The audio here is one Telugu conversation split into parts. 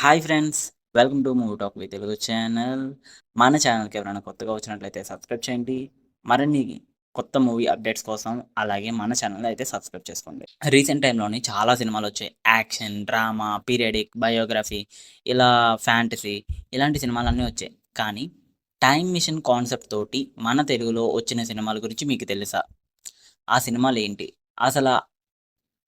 Hi friends! Welcome to movie talk with Telugu channel. మన ఛానల్‌కి ఎవరైనా కొత్తగా వచ్చినట్లయితే సబ్స్క్రైబ్ చేయండి. మరిన్ని కొత్త మూవీ అప్డేట్స్ కోసం అలాగే మన ఛానల్‌ని అయితే సబ్స్క్రైబ్ చేసుకోండి. రీసెంట్ టైమ్‌లోని చాలా సినిమాలొచ్చాయి. యాక్షన్, డ్రామా, పీరియడిక్, బయోగ్రఫీ ఇలా ఫ్యాంటసీ ఇలాంటి సినిమాలన్నీ వచ్చాయి. కానీ టైమ్ మిషన్ కాన్సెప్ట్ తోటి మన తెలుగులో వచ్చిన సినిమాల గురించి మీకు తెలుసా? ఆ సినిమాలేంటి? అసల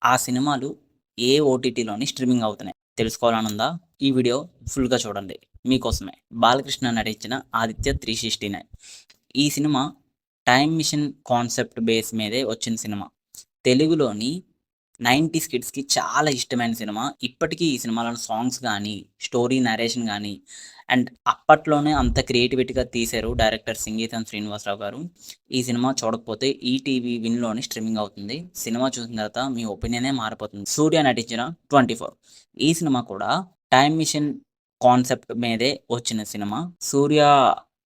ఆ సినిమాలు ఏ ఓటీటీలోని స్ట్రీమింగ్ అవుతున్నాయి. తెలుసుకోవాలనుందా? ఈ వీడియో ఫుల్‌గా చూడండి. మీకోసమే. బాలకృష్ణ నటించిన 'ఆదిత్య 369' ఈ cinema time machine concept base మీదే వచ్చిన సినిమా. తెలుగులోని 90స్ కిడ్స్‌కి చాలా ఇష్టమైన సినిమా. ఇప్పటికీ ఈ సినిమాలోని సాంగ్స్ గానీ, స్టోరీ నరేషన్ గానీ అండ్ అప్పట్లోనే అంత క్రియేటివిటీగా తీశారు డైరెక్టర్ సింగీతం శ్రీనివాసరావు గారు. ఈ సినిమా చూడకపోతే ఈటీవీ విన్‌లోని స్ట్రీమింగ్ అవుతుంది. సినిమా చూసిన తర్వాత మీ ఒపీనియనే మారిపోతుంది. సూర్య నటించిన 24 ఈ సినిమా కూడా టైమ్ మిషన్ కాన్సెప్ట్ మీదే వచ్చిన సినిమా. సూర్య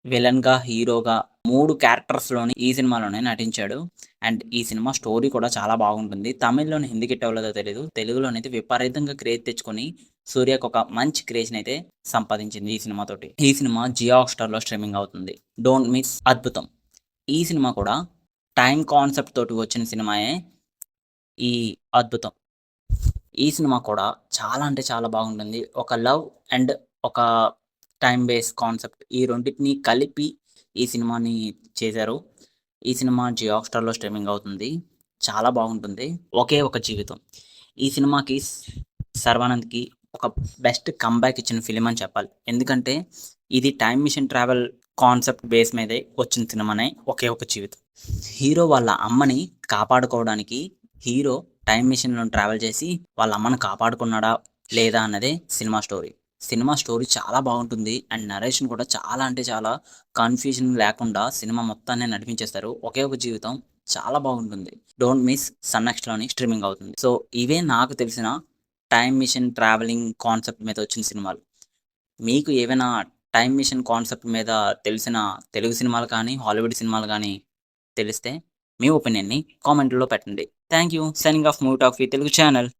విలన్‌గా, హీరోగా 3 క్యారెక్టర్స్‌లోని ఈ సినిమాలోనే నటించాడు. అండ్ ఈ సినిమా స్టోరీ కూడా చాలా బాగుంటుంది. తమిళ్‌లోని ఎందుకు హిట్ అవ్వలేదో తెలీదు. తెలుగులోనైతే విపరీతంగా క్రేజ్ తెచ్చుకొని సూర్యకు ఒక మంచి క్రేజ్‌నైతే సంపాదించింది ఈ సినిమాతోటి. ఈ సినిమా జియో హాట్‌స్టార్‌లో స్ట్రీమింగ్ అవుతుంది. డోంట్ మిస్ అద్భుతం. ఈ సినిమా కూడా టైమ్ కాన్సెప్ట్ తోటి వచ్చిన సినిమాయే ఈ అద్భుతం. ఈ సినిమా కూడా చాలా అంటే చాలా బాగుంటుంది. ఒక లవ్ అండ్ ఒక టైమ్ బేస్ కాన్సెప్ట్ ఈ రెండిటిని కలిపి ఈ సినిమాని చేశారు. ఈ సినిమా జియో హాట్‌స్టార్‌లో స్ట్రీమింగ్ అవుతుంది. చాలా బాగుంటుంది. ఒకే ఒక జీవితం. ఈ సినిమాకి శర్వానంద్‌కి ఒక బెస్ట్ కమ్‌బ్యాక్ ఇచ్చిన ఫిల్మ్ అని చెప్పాలి. ఎందుకంటే ఇది time machine travel concept base మీదే వచ్చిన సినిమానే ఒకే ఒక జీవితం. హీరో వాళ్ళ అమ్మని కాపాడుకోవడానికి హీరో టైమ్ మిషన్‌లో ట్రావెల్ చేసి వాళ్ళ అమ్మని కాపాడుకున్నాడా? లేదా? అన్నదే సినిమా స్టోరీ. సినిమా స్టోరీ చాలా బాగుంటుంది. అండ్ నరేషన్ కూడా చాలా అంటే చాలా కన్‌ఫ్యూజన్ లేకుండా సినిమా మొత్తాన్ని నడిపించేస్తారు. ఒకే ఒక జీవితం చాలా బాగుంటుంది. డోంట్ మిస్ సన్ నెక్స్ట్‌లోని స్ట్రీమింగ్ అవుతుంది. సో, ఇవే నాకు తెలిసిన టైమ్ మిషన్ ట్రావెలింగ్ కాన్సెప్ట్ మీద వచ్చిన సినిమాలు. మీకు ఏవైనా టైమ్ మిషన్ కాన్సెప్ట్ మీద తెలిసిన తెలుగు సినిమాలు కానీ, హాలీవుడ్ సినిమాలు గానీ తెలిస్తే మీ ఒపీనియన్‌ని కామెంట్‌లో పెట్టండి. Thank you. Signing off movie talk with Telugu channel.